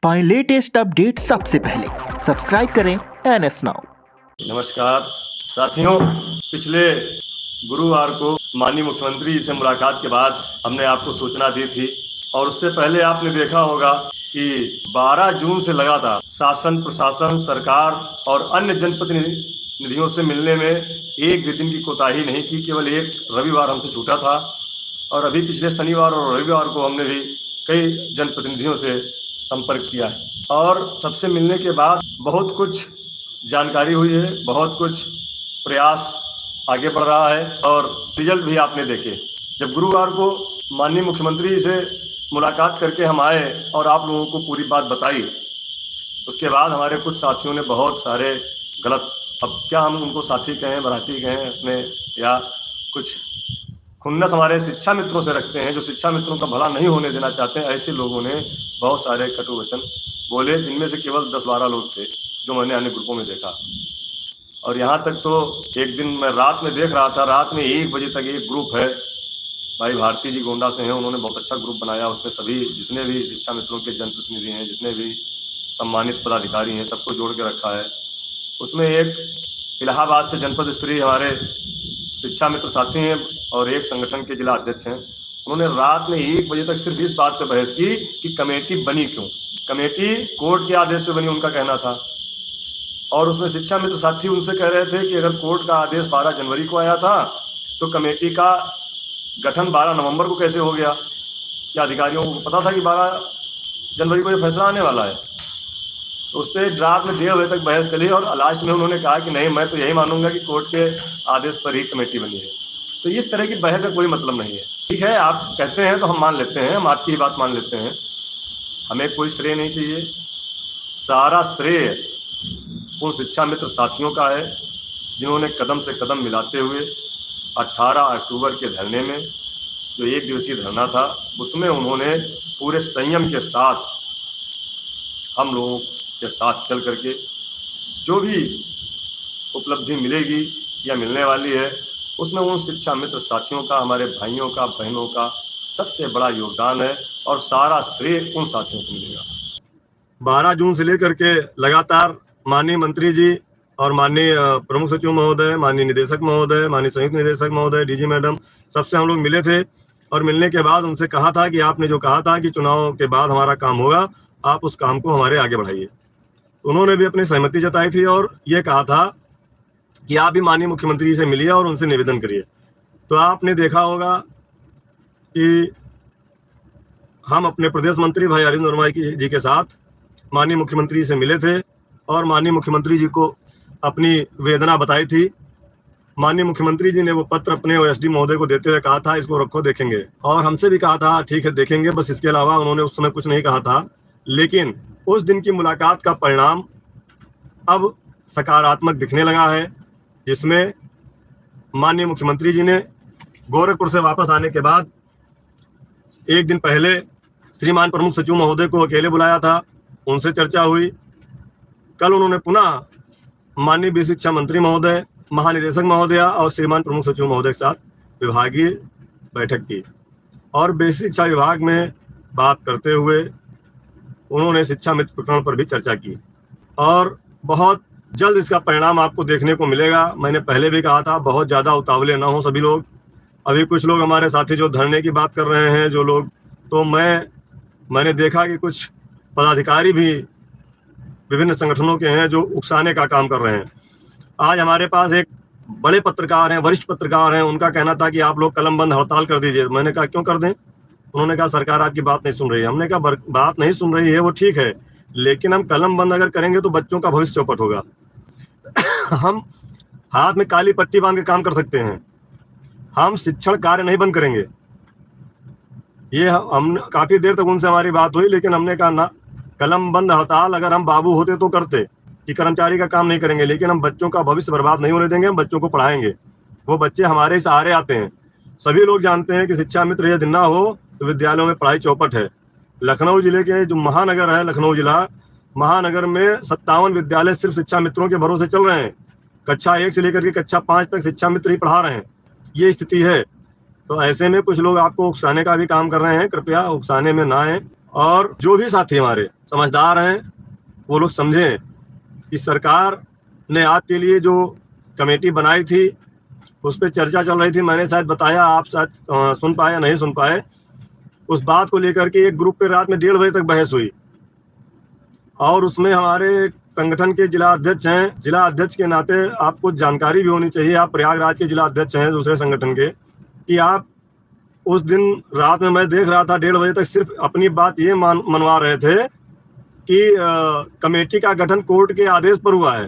पाएं latest update सबसे पहले। सब्सक्राइब करें NS नाउ। नमस्कार साथियों, पिछले गुरुवार को माननीय मुख्यमंत्री से मुलाकात के बाद हमने आपको सूचना दी थी और उससे पहले आपने देखा होगा कि 12 जून से लगातार शासन, प्रशासन, सरकार और अन्य जनप्रतिनिधियों से मिलने में एक भी दिन की कोताही नहीं की। केवल एक रविवार हमसे छूटा था और अभी पिछले शनिवार और रविवार को हमने भी कई जनप्रतिनिधियों से संपर्क किया है और सबसे मिलने के बाद बहुत कुछ जानकारी हुई है, बहुत कुछ प्रयास आगे बढ़ रहा है और रिजल्ट भी आपने देखे। जब गुरुवार को माननीय मुख्यमंत्री से मुलाकात करके हम आए और आप लोगों को पूरी बात बताई, उसके बाद हमारे कुछ साथियों ने बहुत सारे गलत, अब क्या हम उनको साथी कहें, बराती कहें अपने, या कुछ खुन्नस हमारे शिक्षा मित्रों से रखते हैं जो शिक्षा मित्रों का भला नहीं होने देना चाहते हैं, ऐसे लोगों ने बहुत सारे कटु वचन बोले, जिनमें से केवल 10-12 लोग थे जो मैंने अन्य ग्रुपों में देखा। और यहाँ तक तो एक दिन मैं रात में देख रहा था, रात में 1 बजे तक एक ग्रुप है, भाई भारती जी गोंडा से हैं, उन्होंने बहुत अच्छा ग्रुप बनाया। उसमें सभी जितने भी शिक्षा मित्रों के जनप्रतिनिधि हैं, जितने भी सम्मानित पदाधिकारी हैं, सबको जोड़ के रखा है। उसमें एक इलाहाबाद से जनपद स्तरीय हमारे शिक्षा मित्र साथी हैं और एक संगठन के जिला अध्यक्ष हैं। उन्होंने रात में 1 बजे तक सिर्फ इस बात पर बहस की कि कमेटी बनी क्यों। कमेटी कोर्ट के आदेश से बनी, उनका कहना था। और उसमें शिक्षा मित्र साथी उनसे कह रहे थे कि अगर कोर्ट का आदेश 12 जनवरी को आया था तो कमेटी का गठन 12 नवंबर को कैसे हो गया? क्या अधिकारियों को पता था कि 12 जनवरी को ये फैसला आने वाला है? तो उस पर रात में 1:30 बजे तक बहस चली और लास्ट में उन्होंने कहा कि नहीं, मैं तो यही मानूंगा कि कोर्ट के आदेश पर ही कमेटी बनी है। तो इस तरह की बहस का कोई मतलब नहीं है। ठीक है, आप कहते हैं तो हम मान लेते हैं, हम आपकी बात मान लेते हैं, हमें कोई श्रेय नहीं चाहिए। सारा श्रेय उन शिक्षा मित्र साथियों का है जिन्होंने कदम से कदम मिलाते हुए 18 अक्टूबर के धरने में, जो 1 दिवसीय धरना था, उसमें उन्होंने पूरे संयम के साथ हम लोगों के साथ चल करके जो भी उपलब्धि मिलेगी या मिलने वाली है, उसमें उन शिक्षा मित्र साथियों का, हमारे भाइयों का, बहनों का सबसे बड़ा योगदान है और सारा श्रेय उन साथियों को मिलेगा। 12 जून से लेकर के लगातार माननीय मंत्री जी और माननीय प्रमुख सचिव महोदय, माननीय निदेशक महोदय, माननीय संयुक्त निदेशक महोदय, डीजी मैडम, सबसे हम लोग मिले थे और मिलने के बाद उनसे कहा था कि आपने जो कहा था कि चुनाव के बाद हमारा काम होगा, आप उस काम को हमारे आगे बढ़ाइए। उन्होंने भी अपनी सहमति जताई थी और ये कहा था कि आप भी माननीय मुख्यमंत्री से मिलिए और उनसे निवेदन करिए। तो आपने देखा होगा कि हम अपने प्रदेश मंत्री भाई अरविंद वर्मा जी के साथ माननीय मुख्यमंत्री से मिले थे और माननीय मुख्यमंत्री जी को अपनी वेदना बताई थी। माननीय मुख्यमंत्री जी ने वो पत्र अपने OSD महोदय को देते हुए कहा था, इसको रखो, देखेंगे। और हमसे भी कहा था ठीक है देखेंगे, बस इसके अलावा उन्होंने उस समय कुछ नहीं कहा था। लेकिन उस दिन की मुलाकात का परिणाम अब सकारात्मक दिखने लगा है, जिसमें माननीय मुख्यमंत्री जी ने गोरखपुर से वापस आने के बाद एक दिन पहले श्रीमान प्रमुख सचिव महोदय को अकेले बुलाया था, उनसे चर्चा हुई। कल उन्होंने पुनः माननीय बीसी शिक्षा मंत्री महोदय, महानिदेशक महोदया और श्रीमान प्रमुख सचिव महोदय के साथ विभागीय बैठक की और बेसिक शिक्षा विभाग में बात करते हुए उन्होंने शिक्षा मित्र प्रकरण पर भी चर्चा की और बहुत जल्द इसका परिणाम आपको देखने को मिलेगा। मैंने पहले भी कहा था, बहुत ज़्यादा उतावले ना हो सभी लोग। अभी कुछ लोग हमारे साथी जो धरने की बात कर रहे हैं, जो लोग, तो मैंने देखा कि कुछ पदाधिकारी भी विभिन्न संगठनों के हैं जो उकसाने का काम कर रहे हैं। आज हमारे पास एक बड़े पत्रकार हैं, वरिष्ठ पत्रकार हैं, उनका कहना था कि आप लोग कलम बंद हड़ताल कर दीजिए। मैंने कहा क्यों कर दें? उन्होंने कहा सरकार आपकी बात नहीं सुन रही है। हमने कहा बात नहीं सुन रही है वो ठीक है, लेकिन हम कलम बंद अगर करेंगे तो बच्चों का भविष्य चौपट होगा। हम हाथ में काली पट्टी बांध के काम कर सकते हैं, हम शिक्षण कार्य नहीं बंद करेंगे। ये हम काफी देर तक उनसे हमारी बात हुई, लेकिन हमने कहा ना, कलम बंद हड़ताल अगर हम बाबू होते तो करते कि कर्मचारी का काम नहीं करेंगे, लेकिन हम बच्चों का भविष्य बर्बाद नहीं होने देंगे, हम बच्चों को पढ़ाएंगे। वो बच्चे हमारे सहारे आते हैं। सभी लोग जानते हैं कि शिक्षा मित्र यदि ना हो तो विद्यालयों में पढ़ाई चौपट है। लखनऊ जिले के जो महानगर है, लखनऊ जिला, महानगर में 57 विद्यालय सिर्फ शिक्षा मित्रों के भरोसे चल रहे हैं। कक्षा 1 से लेकर के कक्षा 5 तक शिक्षा मित्र ही पढ़ा रहे हैं। ये स्थिति है। तो ऐसे में कुछ लोग आपको उकसाने का भी काम कर रहे हैं, कृपया उकसाने में ना आए और जो भी साथी हमारे समझदार हैं वो लोग समझें कि सरकार ने आपके लिए जो कमेटी बनाई थी उस पर चर्चा चल रही थी। मैंने शायद बताया, आप शायद सुन पाए या नहीं सुन पाए। उस बात को लेकर के एक ग्रुप पे रात में 1:30 बजे तक बहस हुई और उसमें हमारे संगठन के जिला अध्यक्ष हैं। जिला अध्यक्ष के नाते आपको जानकारी भी होनी चाहिए, आप प्रयागराज के जिला अध्यक्ष हैं दूसरे संगठन के, कि आप उस दिन रात में मैं देख रहा था 1:30 बजे तक सिर्फ अपनी बात ये मनवा रहे थे कि कमेटी का गठन कोर्ट के आदेश पर हुआ है।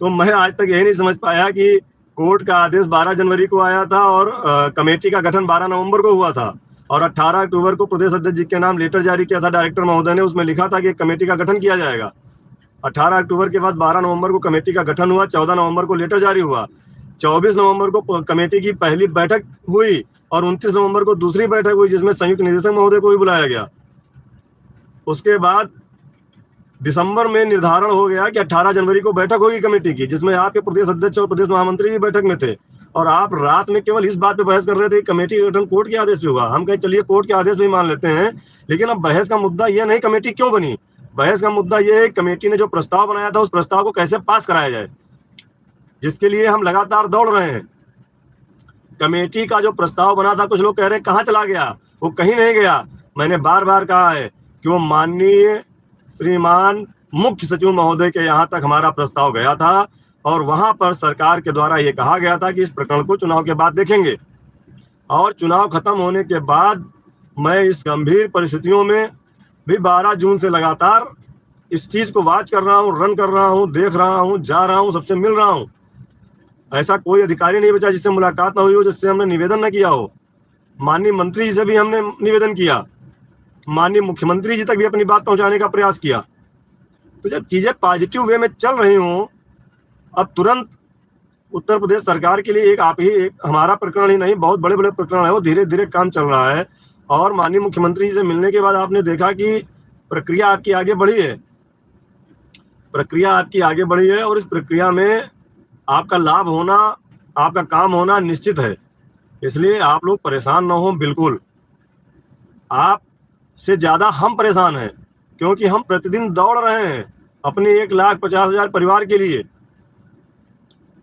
तो मैं आज तक यही नहीं समझ पाया कि कोर्ट का आदेश 12 जनवरी को आया था और कमेटी का गठन 12 नवंबर को हुआ था और 18 अक्टूबर को प्रदेश अध्यक्ष जी के नाम लेटर जारी किया था डायरेक्टर महोदय ने। उसमें लिखा था कि कमेटी का गठन किया जाएगा। 18 अक्टूबर के बाद 12 नवंबर को कमेटी का गठन हुआ, 14 नवंबर को लेटर जारी हुआ, 24 नवंबर को कमेटी की पहली बैठक हुई और 29 नवंबर को दूसरी बैठक हुई जिसमें संयुक्त निदेशक महोदय को भी बुलाया गया। उसके बाद दिसंबर में निर्धारण हो गया कि 18 जनवरी को बैठक होगी कमेटी की, जिसमें आपके प्रदेश अध्यक्ष और प्रदेश महामंत्री भी बैठक में थे और आप रात में केवल इस बात पे बहस कर रहे थे कि कमेटी का गठन कोर्ट के आदेश पे हुआ। हम कहे चलिए कोर्ट के आदेश भी मान लेते हैं, लेकिन अब बहस का मुद्दा यह नहीं कमेटी क्यों बनी, बहस का मुद्दा यह है कमेटी ने जो प्रस्ताव बनाया था उस प्रस्ताव को कैसे पास कराया जाए, जिसके लिए हम लगातार दौड़ रहे हैं। कमेटी का जो प्रस्ताव बना था, कुछ लोग कह रहे हैं कहाँ चला गया, वो कहीं नहीं गया। मैंने बार बार कहा है कि वो माननीय श्रीमान मुख्य सचिव महोदय के यहाँ तक हमारा प्रस्ताव गया था और वहां पर सरकार के द्वारा ये कहा गया था कि इस प्रकरण को चुनाव के बाद देखेंगे। और चुनाव खत्म होने के बाद मैं इस गंभीर परिस्थितियों में भी 12 जून से लगातार इस चीज को वॉच कर रहा हूँ, रन कर रहा हूँ, देख रहा हूँ, जा रहा हूँ, सबसे मिल रहा हूँ। ऐसा कोई अधिकारी नहीं बचा जिससे मुलाकात ना हुई हो, जिससे हमने निवेदन न किया हो। माननीय मंत्री जी से भी हमने निवेदन किया, माननीय मुख्यमंत्री जी तक भी अपनी बात पहुंचाने का प्रयास किया। तो जब चीजें पॉजिटिव वे में चल रही हों, अब तुरंत उत्तर प्रदेश सरकार के लिए एक हमारा प्रकरण ही नहीं, बहुत बड़े बड़े प्रकरण है, वो धीरे धीरे काम चल रहा है। और माननीय मुख्यमंत्री जी से मिलने के बाद आपने देखा कि प्रक्रिया आपकी आगे बढ़ी है, प्रक्रिया आपकी आगे बढ़ी है और इस प्रक्रिया में आपका लाभ होना, आपका काम होना निश्चित है। इसलिए आप लोग परेशान ना हो, बिल्कुल। आप से ज्यादा हम परेशान हैं क्योंकि हम प्रतिदिन दौड़ रहे हैं अपने 1,50,000 परिवार के लिए।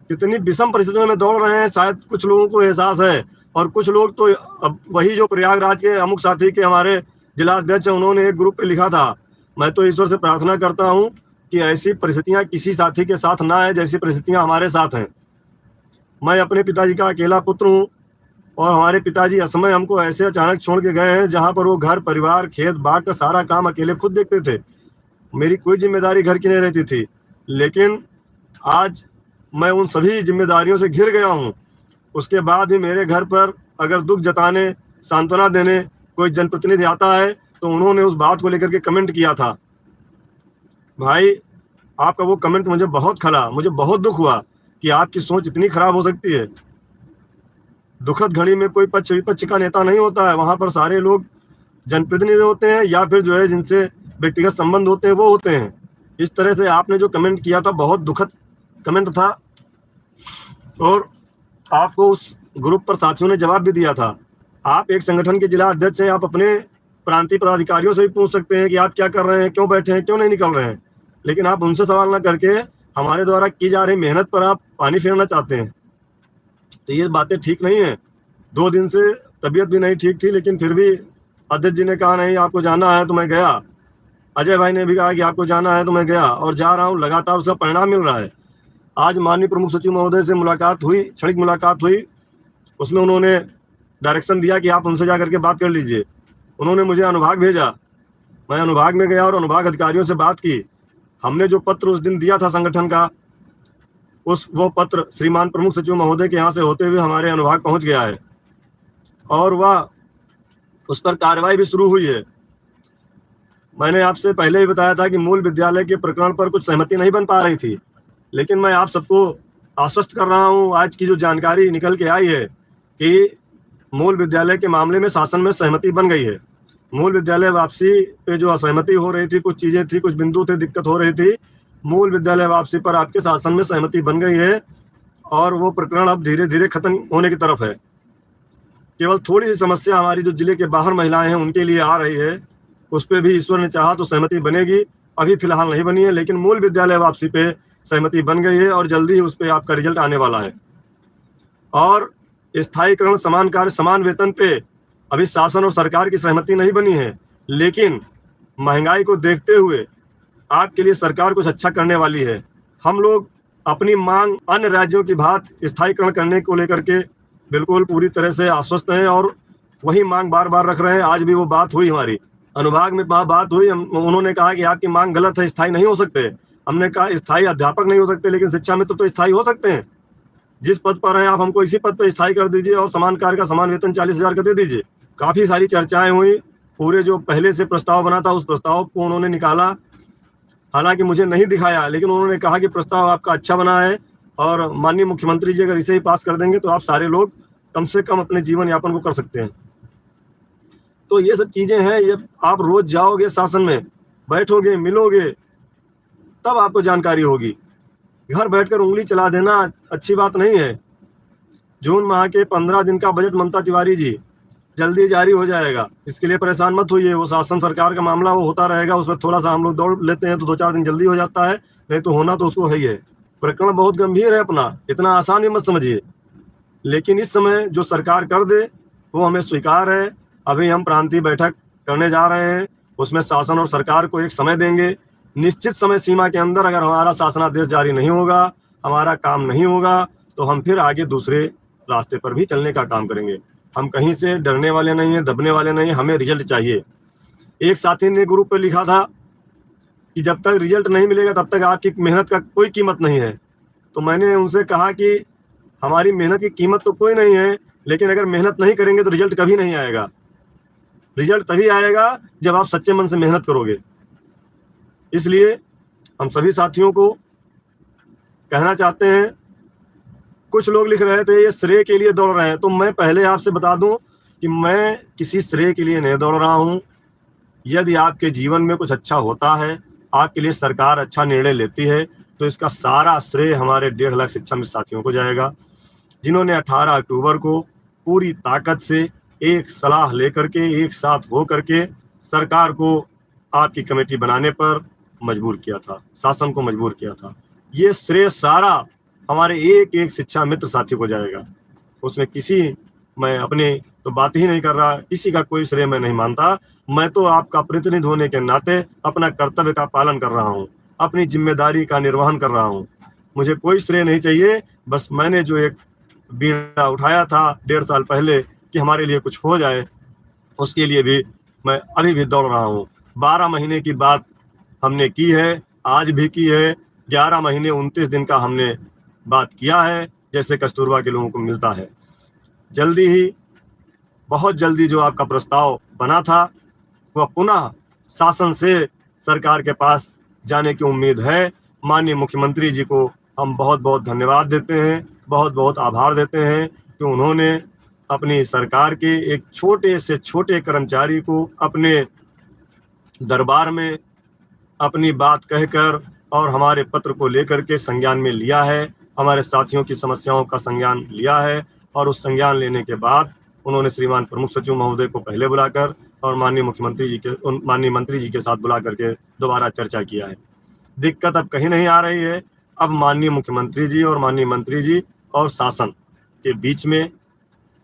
कितनी विषम परिस्थितियों में दौड़ रहे हैं, शायद कुछ लोगों को एहसास है और कुछ लोग तो अब वही जो प्रयागराज के अमुक साथी के हमारे जिला अध्यक्ष, उन्होंने एक ग्रुप पे लिखा था, मैं तो ईश्वर से प्रार्थना करता हूं कि ऐसी परिस्थितियां किसी साथी के साथ ना है जैसी परिस्थितियां हमारे साथ हैं। मैं अपने पिताजी का अकेला पुत्र हूँ और हमारे पिताजी असमय हमको ऐसे अचानक छोड़ के गए हैं जहाँ पर वो घर परिवार खेत बाग का सारा काम अकेले खुद देखते थे। मेरी कोई जिम्मेदारी घर की नहीं रहती थी, लेकिन आज मैं उन सभी जिम्मेदारियों से घिर गया हूँ। उसके बाद भी मेरे घर पर अगर दुख जताने, सांत्वना देने कोई जनप्रतिनिधि आता है तो उन्होंने उस बात को लेकर के कमेंट किया था। भाई, आपका वो कमेंट मुझे बहुत खला, मुझे बहुत दुख हुआ कि आपकी सोच इतनी खराब हो सकती है। दुखद घड़ी में कोई पक्ष विपक्ष का नेता नहीं होता है, वहां पर सारे लोग जनप्रतिनिधि होते हैं या फिर जो है जिनसे व्यक्तिगत संबंध होते हैं वो होते हैं। इस तरह से आपने जो कमेंट किया था बहुत दुखद कमेंट था और आपको उस ग्रुप पर साथियों ने जवाब भी दिया था। आप एक संगठन के जिला अध्यक्ष हैं, आप अपने प्रांतीय पदाधिकारियों से भी पूछ सकते हैं कि आप क्या कर रहे हैं, क्यों बैठे हैं, क्यों नहीं निकल रहे हैं, लेकिन आप उनसे सवाल ना करके हमारे द्वारा की जा रही मेहनत पर आप पानी फेरना चाहते हैं। तो ये बातें ठीक नहीं है। 2 दिन से तबीयत भी नहीं ठीक थी, लेकिन फिर भी अध्यक्ष जी ने कहा नहीं आपको जाना है तो मैं गया। अजय भाई ने भी कहा कि आपको जाना है तो मैं गया और जा रहा हूँ, लगातार उसका परिणाम मिल रहा है। आज माननीय प्रमुख सचिव महोदय से मुलाकात हुई, क्षणिक मुलाकात हुई, उसमें उन्होंने डायरेक्शन दिया कि आप उनसे जा करके बात कर लीजिए। उन्होंने मुझे अनुभाग भेजा, मैं अनुभाग में गया और अनुभाग अधिकारियों से बात की। हमने जो पत्र उस दिन दिया था संगठन का, वो पत्र श्रीमान प्रमुख सचिव महोदय के यहाँ से होते हुए हमारे अनुभाग पहुंच गया है और वह उस पर कार्रवाई भी शुरू हुई है। मैंने आपसे पहले भी बताया था कि मूल विद्यालय के प्रकरण पर कुछ सहमति नहीं बन पा रही थी, लेकिन मैं आप सबको आश्वस्त कर रहा हूँ, आज की जो जानकारी निकल के आई है कि मूल विद्यालय के मामले में शासन में सहमति बन गई है। मूल विद्यालय वापसी पे जो असहमति हो रही थी, कुछ चीजें थी, कुछ बिंदु थे, दिक्कत हो रही थी, मूल विद्यालय वापसी पर आपके शासन में सहमति बन गई है और वो प्रकरण अब धीरे धीरे खत्म होने की तरफ है। केवल थोड़ी सी समस्या हमारी जो जिले के बाहर महिलाएं हैं उनके लिए आ रही है, उस पर भी ईश्वर ने चाहा तो सहमति बनेगी। अभी फिलहाल नहीं बनी है, लेकिन मूल विद्यालय वापसी पे सहमति बन गई है और जल्दी ही उस पर आपका रिजल्ट आने वाला है। और स्थायीकरण, समान कार्य समान वेतन पे अभी शासन और सरकार की सहमति नहीं बनी है, लेकिन महंगाई को देखते हुए आपके लिए सरकार कुछ अच्छा करने वाली है। हम लोग अपनी मांग अन्य राज्यों की भांति स्थायीकरण करने को लेकर के बिल्कुल पूरी तरह से आश्वस्त हैं और वही मांग बार बार रख रहे हैं। आज भी वो बात हुई, हमारी अनुभाग में बात हुई। उन्होंने कहा कि आपकी मांग गलत है, स्थायी नहीं हो सकते। हमने कहा स्थायी अध्यापक नहीं हो सकते, लेकिन शिक्षा मित्र तो स्थायी हो सकते हैं। जिस पद पर हैं आप, हमको इसी पद पर स्थायी कर दीजिए और समान कार्य का समान वेतन 40,000 का दे दीजिए। काफी सारी चर्चाएं हुई। पूरे जो पहले से प्रस्ताव बना था उस प्रस्ताव को उन्होंने निकाला, हालांकि मुझे नहीं दिखाया, लेकिन उन्होंने कहा कि प्रस्ताव आपका अच्छा बना है और माननीय मुख्यमंत्री जी अगर इसे ही पास कर देंगे तो आप सारे लोग कम से कम अपने जीवन यापन को कर सकते हैं। तो ये सब चीजें हैं। ये आप रोज जाओगे शासन में, बैठोगे, मिलोगे, तब आपको जानकारी होगी। घर बैठकर उंगली चला देना अच्छी बात नहीं है। जून माह के 15 दिन का बजट ममता तिवारी जी जल्दी जारी हो जाएगा, इसके लिए परेशान मत होइए। वो शासन सरकार का मामला वो होता रहेगा, उसमें थोड़ा सा हम लोग दौड़ लेते हैं तो 2-4 दिन जल्दी हो जाता है, नहीं तो होना तो उसको है ही है। प्रकरण बहुत गंभीर है अपना, इतना आसान भी मत समझिए। लेकिन इस समय जो सरकार कर दे वो हमें स्वीकार है। अभी हम प्रांतीय बैठक करने जा रहे हैं, उसमें शासन और सरकार को एक समय देंगे। निश्चित समय सीमा के अंदर अगर हमारा शासनादेश जारी नहीं होगा, हमारा काम नहीं होगा, तो हम फिर आगे दूसरे रास्ते पर भी चलने का काम करेंगे। हम कहीं से डरने वाले नहीं हैं, दबने वाले नहीं हैं, हमें रिजल्ट चाहिए। एक साथी ने ग्रुप पर लिखा था कि जब तक रिजल्ट नहीं मिलेगा तब तक आपकी मेहनत का कोई कीमत नहीं है। तो मैंने उनसे कहा कि हमारी मेहनत की कीमत तो कोई नहीं है, लेकिन अगर मेहनत नहीं करेंगे तो रिजल्ट कभी नहीं आएगा। रिजल्ट तभी आएगा जब आप सच्चे मन से मेहनत करोगे। इसलिए हम सभी साथियों को कहना चाहते हैं, कुछ लोग लिख रहे थे ये श्रेय के लिए दौड़ रहे हैं, तो मैं पहले आपसे बता दूं कि मैं किसी श्रेय के लिए नहीं दौड़ रहा हूं। यदि आपके जीवन में कुछ अच्छा होता है, आपके लिए सरकार अच्छा निर्णय लेती है, तो इसका सारा श्रेय हमारे 1.5 लाख शिक्षा मित्र साथियों को जाएगा, जिन्होंने 18 अक्टूबर को पूरी ताकत से एक सलाह लेकर के एक साथ हो करके सरकार को आपकी कमेटी बनाने पर मजबूर किया था, शासन को मजबूर किया था। ये श्रेय सारा हमारे एक एक शिक्षा मित्र साथी को जाएगा। उसमें किसी, मैं अपने तो बात ही नहीं कर रहा, किसी का कोई श्रेय मैं नहीं मानता। मैं तो आपका प्रतिनिधि होने के नाते अपना कर्तव्य का पालन कर रहा हूँ, अपनी जिम्मेदारी का निर्वहन कर रहा हूँ। मुझे कोई श्रेय नहीं चाहिए। बस मैंने जो एक बीड़ा उठाया था 1.5 साल पहले कि हमारे लिए कुछ हो जाए, उसके लिए भी मैं अभी भी दौड़ रहा हूँ। 12 महीने की बात हमने की है, आज भी की है। 11 महीने 29 दिन का हमने बात किया है, जैसे कस्तूरबा के लोगों को मिलता है। जल्दी ही, बहुत जल्दी जो आपका प्रस्ताव बना था वह पुनः शासन से सरकार के पास जाने की उम्मीद है। माननीय मुख्यमंत्री जी को हम बहुत बहुत धन्यवाद देते हैं, बहुत बहुत आभार देते हैं कि उन्होंने अपनी सरकार के एक छोटे से छोटे कर्मचारी को अपने दरबार में अपनी बात कहकर और हमारे पत्र को लेकर के संज्ञान में लिया है, हमारे साथियों की समस्याओं का संज्ञान लिया है। और उस संज्ञान लेने के बाद उन्होंने श्रीमान प्रमुख सचिव महोदय को पहले बुलाकर और माननीय मंत्री जी के साथ बुला करके दोबारा चर्चा किया है। दिक्कत अब कहीं नहीं आ रही है। अब माननीय मुख्यमंत्री जी और माननीय मंत्री जी और शासन के बीच में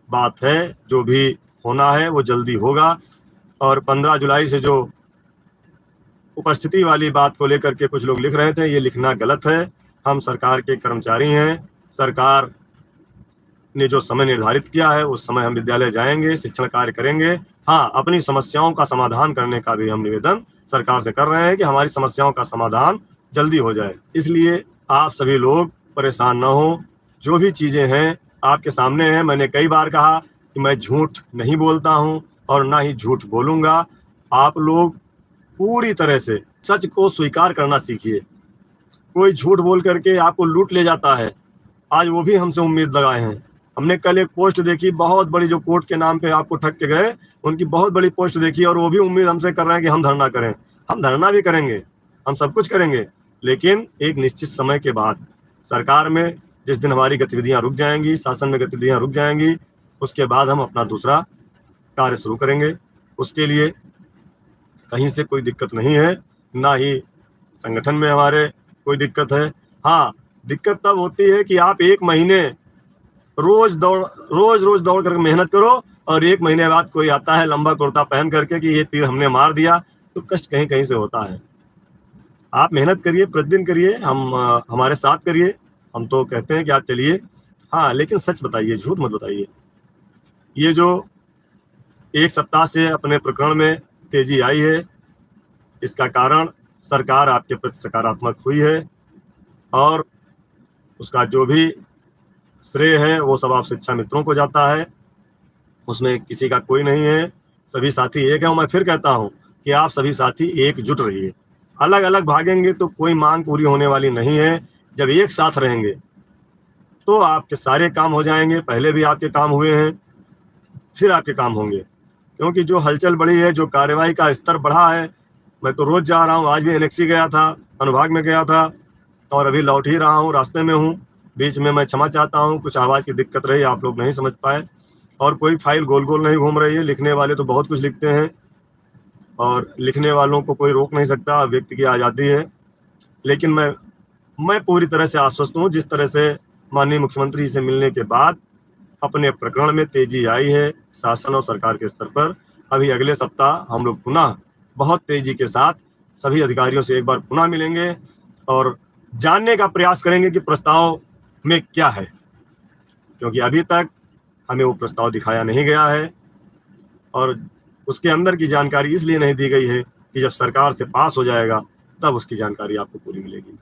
बात है, जो भी होना है वो जल्दी होगा। और 15 जुलाई से जो उपस्थिति वाली बात को लेकर के कुछ लोग लिख रहे थे, ये लिखना गलत है। हम सरकार के कर्मचारी हैं, सरकार ने जो समय निर्धारित किया है उस समय हम विद्यालय जाएंगे, शिक्षण कार्य करेंगे। हाँ, अपनी समस्याओं का समाधान करने का भी हम निवेदन सरकार से कर रहे हैं कि हमारी समस्याओं का समाधान जल्दी हो जाए। इसलिए आप सभी लोग परेशान ना हो। जो भी चीज़ें हैं आपके सामने हैं। मैंने कई बार कहा कि मैं झूठ नहीं बोलता हूं और ना ही झूठ बोलूँगा। आप लोग पूरी तरह से सच को स्वीकार करना सीखिए। कोई झूठ बोल करके आपको लूट ले जाता है, आज वो भी हमसे उम्मीद लगाए हैं। हमने कल एक पोस्ट देखी, बहुत बड़ी, जो कोर्ट के नाम पे आपको ठग के गए, उनकी बहुत बड़ी पोस्ट देखी और वो भी उम्मीद हमसे कर रहे हैं कि हम धरना करें। हम धरना भी करेंगे, हम सब कुछ करेंगे, लेकिन एक निश्चित समय के बाद सरकार में जिस दिन हमारी गतिविधियां रुक जाएंगी, शासन में गतिविधियां रुक जाएंगी, उसके बाद हम अपना दूसरा कार्य शुरू करेंगे। उसके लिए कहीं से कोई दिक्कत नहीं है, ना ही संगठन में हमारे कोई दिक्कत है। हाँ, दिक्कत तब होती है कि आप 1 महीने रोज दौड़ कर मेहनत करो और 1 महीने बाद कोई आता है लंबा कुर्ता पहन करके कि ये तीर हमने मार दिया, तो कष्ट कहीं कहीं से होता है। आप मेहनत करिए, प्रतिदिन करिए, हमारे साथ करिए। हम तो कहते हैं कि आप चलिए, हाँ, लेकिन सच बताइए, झूठ मत बताइए। ये जो 1 सप्ताह से अपने प्रकरण में तेजी आई है, इसका कारण सरकार आपके प्रति सकारात्मक हुई है और उसका जो भी श्रेय है वो सब आप शिक्षा मित्रों को जाता है, उसमें किसी का कोई नहीं है। सभी साथी एक है और मैं फिर कहता हूँ कि आप सभी साथी एकजुट रहिए। अलग अलग भागेंगे तो कोई मांग पूरी होने वाली नहीं है। जब एक साथ रहेंगे तो आपके सारे काम हो जाएंगे। पहले भी आपके काम हुए हैं, फिर आपके काम होंगे, क्योंकि जो हलचल बढ़ी है, जो कार्यवाही का स्तर बढ़ा है। मैं तो रोज जा रहा हूँ, आज भी एनेक्सी गया था, अनुभाग में गया था और अभी लौट ही रहा हूँ, रास्ते में हूँ। बीच में मैं क्षमा चाहता हूँ, कुछ आवाज़ की दिक्कत रही, आप लोग नहीं समझ पाए और कोई फाइल गोल गोल नहीं घूम रही है। लिखने वाले तो बहुत कुछ लिखते हैं और लिखने वालों को कोई रोक नहीं सकता, व्यक्ति की आज़ादी है। लेकिन मैं पूरी तरह से आश्वस्त हूँ। जिस तरह से माननीय मुख्यमंत्री से मिलने के बाद अपने प्रकरण में तेजी आई है शासन और सरकार के स्तर पर, अभी अगले सप्ताह हम लोग पुनः बहुत तेजी के साथ सभी अधिकारियों से एक बार पुनः मिलेंगे और जानने का प्रयास करेंगे कि प्रस्ताव में क्या है, क्योंकि अभी तक हमें वो प्रस्ताव दिखाया नहीं गया है और उसके अंदर की जानकारी इसलिए नहीं दी गई है कि जब सरकार से पास हो जाएगा तब उसकी जानकारी आपको पूरी मिलेगी।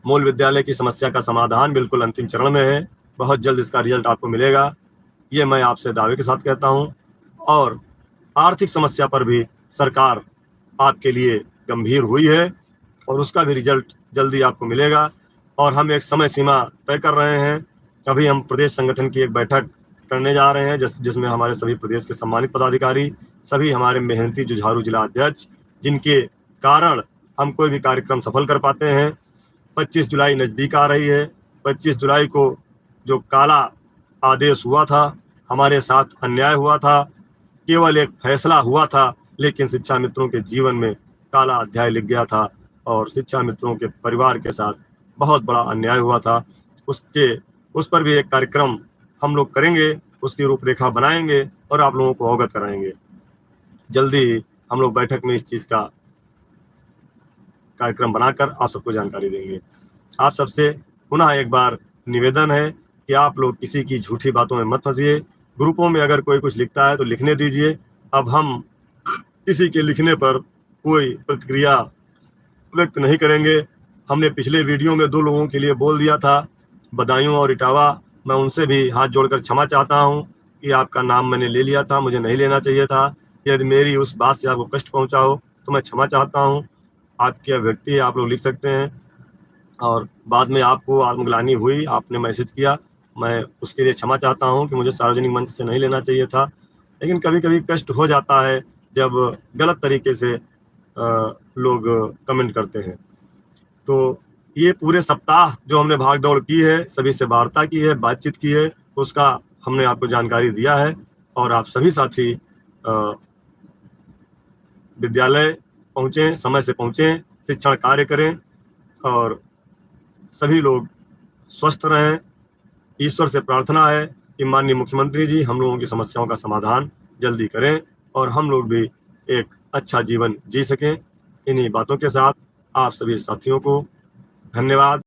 मूल विद्यालय की समस्या का समाधान बिल्कुल अंतिम चरण में है, बहुत जल्द इसका रिजल्ट आपको मिलेगा, ये मैं आपसे दावे के साथ कहता हूँ। और आर्थिक समस्या पर भी सरकार आपके लिए गंभीर हुई है और उसका भी रिजल्ट जल्दी आपको मिलेगा। और हम एक समय सीमा तय कर रहे हैं। अभी हम प्रदेश संगठन की एक बैठक करने जा रहे हैं जिसमें हमारे सभी प्रदेश के सम्मानित पदाधिकारी, सभी हमारे मेहनती जुझारू जिला अध्यक्ष, जिनके कारण हम कोई भी कार्यक्रम सफल कर पाते हैं। 25 जुलाई नज़दीक आ रही है। 25 जुलाई को जो काला आदेश हुआ था, हमारे साथ अन्याय हुआ था, केवल एक फैसला हुआ था, लेकिन शिक्षा मित्रों के जीवन में काला अध्याय लिख गया था और शिक्षा मित्रों के परिवार के साथ बहुत बड़ा अन्याय हुआ था। उस पर भी एक कार्यक्रम हम लोग करेंगे, उसकी रूपरेखा बनाएंगे और आप लोगों को अवगत कराएंगे। जल्दी हम लोग बैठक में इस चीज़ का कार्यक्रम बनाकर आप सबको जानकारी देंगे। आप सबसे पुनः एक बार निवेदन है कि आप लोग किसी की झूठी बातों में मत फंसिए। ग्रुपों में अगर कोई कुछ लिखता है तो लिखने दीजिए। अब हम किसी के लिखने पर कोई प्रतिक्रिया व्यक्त नहीं करेंगे। हमने पिछले वीडियो में 2 लोगों के लिए बोल दिया था, बदायूं और इटावा। मैं उनसे भी हाथ जोड़कर क्षमा चाहता हूं कि आपका नाम मैंने ले लिया था, मुझे नहीं लेना चाहिए था। यदि मेरी उस बात से आपको कष्ट पहुंचा हो तो मैं क्षमा चाहता हूं। आपकी अभिव्यक्ति आप लोग लिख सकते हैं और बाद में आपको आत्मग्लानि हुई, आपने मैसेज किया, मैं उसके लिए क्षमा चाहता हूं कि मुझे सार्वजनिक मंच से नहीं लेना चाहिए था। लेकिन कभी कभी कष्ट हो जाता है जब गलत तरीके से लोग कमेंट करते हैं। तो ये पूरे सप्ताह जो हमने भाग दौड़ की है, सभी से वार्ता की है, बातचीत की है, उसका हमने आपको जानकारी दिया है। और आप सभी साथी विद्यालय पहुँचें, समय से पहुँचें, शिक्षण कार्य करें और सभी लोग स्वस्थ रहें। ईश्वर से प्रार्थना है कि माननीय मुख्यमंत्री जी हम लोगों की समस्याओं का समाधान जल्दी करें और हम लोग भी एक अच्छा जीवन जी सकें। इन्हीं बातों के साथ आप सभी साथियों को धन्यवाद।